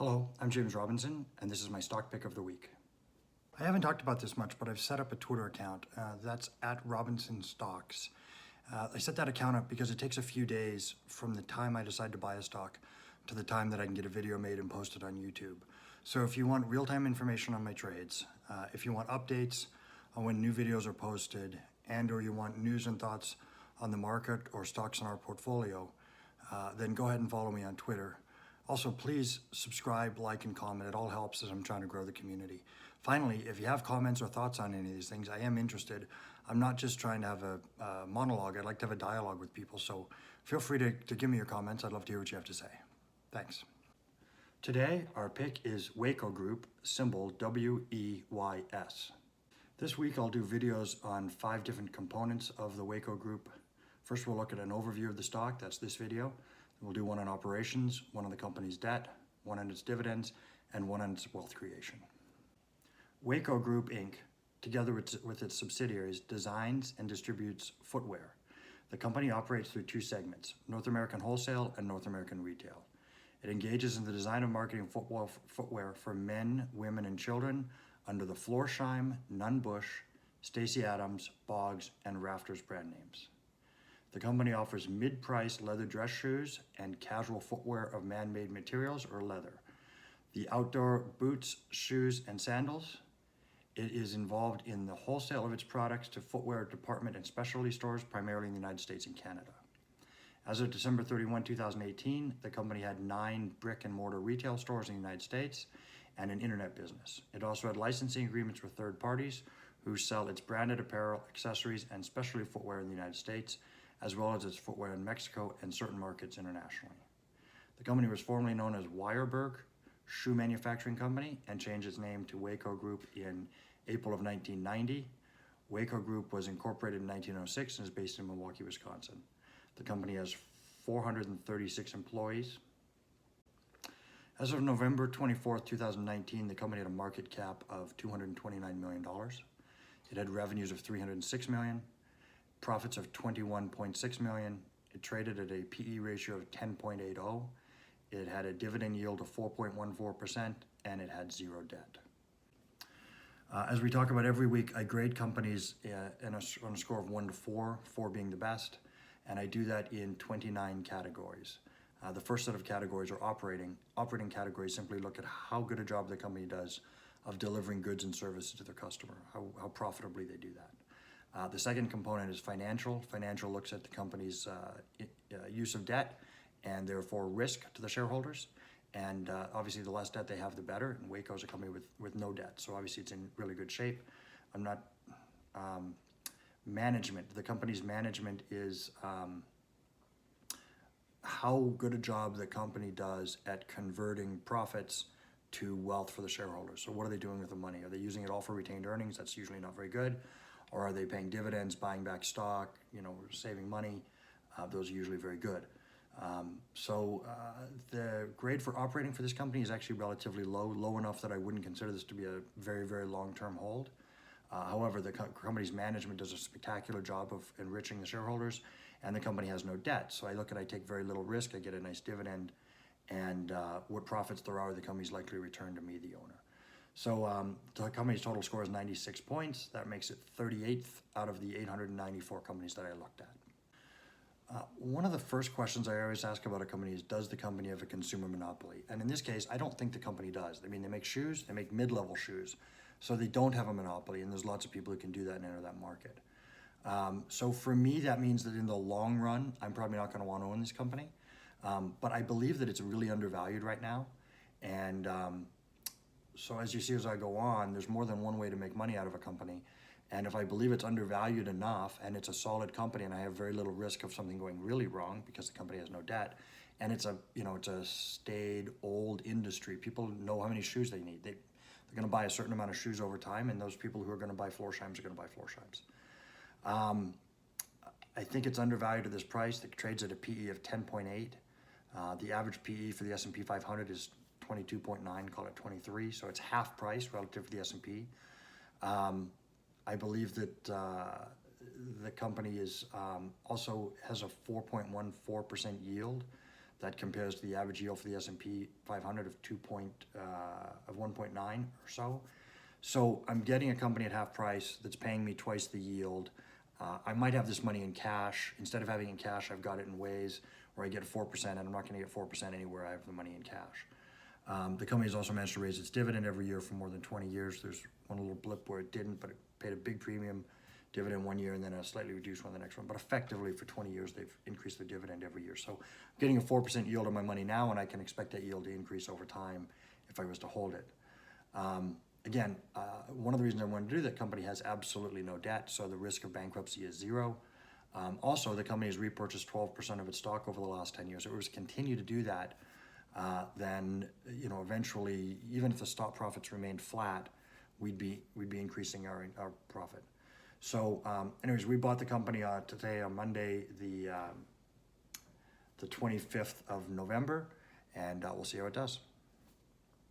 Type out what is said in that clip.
Hello, I'm James Robinson, and this is my stock pick of the week. I haven't talked about this much, but I've set up a Twitter account. That's at Robinson Stocks. I set that account up because it takes a few days from the time I decide to buy a stock to the time that I can get a video made and posted on YouTube. So if you want real-time information on my trades, if you want updates on when new videos are posted, and or you want news and thoughts on the market or stocks in our portfolio, then go ahead and follow me on Twitter. Also, please subscribe, like, and comment. It all helps as I'm trying to grow the community. Finally, if you have comments or thoughts on any of these things, I am interested. I'm not just trying to have a monologue. I'd like to have a dialogue with people. So feel free to give me your comments. I'd love to hear what you have to say. Thanks. Today, our pick is Weyco Group, symbol WEYS. This week, I'll do videos on 5 different components of the Weyco Group. First, we'll look at an overview of the stock. That's this video. We'll do one on operations, one on the company's debt, one on its dividends, and one on its wealth creation. Weyco Group, Inc., together with its subsidiaries, designs and distributes footwear. The company operates through 2 segments, North American wholesale and North American retail. It engages in the design and marketing of footwear for men, women, and children under the Florsheim, Nunn Bush, Stacy Adams, Boggs, and Rafters brand names. The company offers mid-priced leather dress shoes and casual footwear of man-made materials or leather. The outdoor boots, shoes, and sandals. It is involved in the wholesale of its products to footwear department and specialty stores, primarily in the United States and Canada. As of December 31, 2018, the company had 9 brick and mortar retail stores in the United States and an internet business. It also had licensing agreements with third parties who sell its branded apparel, accessories, and specialty footwear in the United States, as well as its footwear in Mexico and certain markets internationally. The company was formerly known as Weyerberg Shoe Manufacturing Company and changed its name to Weyco Group in April of 1990. Weyco Group was incorporated in 1906 and is based in Milwaukee, Wisconsin. The company has 436 employees. As of November 24, 2019, the company had a market cap of $229 million. It had revenues of $306 million. Profits of $21.6 million. It traded at a PE ratio of 10.80. It had a dividend yield of 4.14%, and it had 0 debt. As we talk about every week, I grade companies on a score of 1 to 4, 4 being the best, and I do that in 29 categories. The first set of categories are operating. Operating categories simply look at how good a job the company does of delivering goods and services to their customer, how profitably they do that. The second component is financial. Financial looks at the company's use of debt and therefore risk to the shareholders. And obviously the less debt they have, the better. And Weyco is a company with no debt. So obviously it's in really good shape. I'm not, management. The company's management is how good a job the company does at converting profits to wealth for the shareholders. So what are they doing with the money? Are they using it all for retained earnings? That's usually not very good. Or are they paying dividends, buying back stock, saving money? Those are usually very good. The grade for operating for this company is actually relatively low enough that I wouldn't consider this to be a very, very long-term hold. However, the company's management does a spectacular job of enriching the shareholders, and the company has no debt. So I take very little risk, I get a nice dividend, and what profits there are, the company's likely to return to me, the owner. So the company's total score is 96 points. That makes it 38th out of the 894 companies that I looked at. One of the first questions I always ask about a company is, does the company have a consumer monopoly? And in this case, I don't think the company does. I mean, they make shoes, they make mid-level shoes, so they don't have a monopoly, and there's lots of people who can do that and enter that market. So for me, that means that in the long run, I'm probably not going to want to own this company. But I believe that it's really undervalued right now. And so as you see as I go on, there's more than one way to make money out of a company. And if I believe it's undervalued enough and it's a solid company and I have very little risk of something going really wrong because the company has no debt, and it's a staid old industry, people know how many shoes they need. They're going to buy a certain amount of shoes over time, and those people who are going to buy Florsheims are going to buy Florsheims. I think it's undervalued at this price. It trades at a PE of 10.8. The average PE for the S&P 500 is 22.9, call it 23, so it's half price relative to the S&P. I believe that the company is also has a 4.14% yield. That compares to the average yield for the S&P 500 of 1.9 or so. So I'm getting a company at half price that's paying me twice the yield. I might have this money in cash. Instead of having it in cash, I've got it in ways where I get 4%, and I'm not going to get 4% anywhere I have the money in cash. The company has also managed to raise its dividend every year for more than 20 years. There's one little blip where it didn't, but it paid a big premium dividend one year and then a slightly reduced one the next one. But effectively, for 20 years, they've increased their dividend every year. So I'm getting a 4% yield on my money now, and I can expect that yield to increase over time if I was to hold it. Again, one of the reasons I wanted to do that company has absolutely no debt, so the risk of bankruptcy is zero. Also, the company has repurchased 12% of its stock over the last 10 years. If it was to continue to do that, then eventually, even if the stock profits remained flat, we'd be increasing our profit. So, anyways, we bought the company today on Monday, the 25th of November, and we'll see how it does.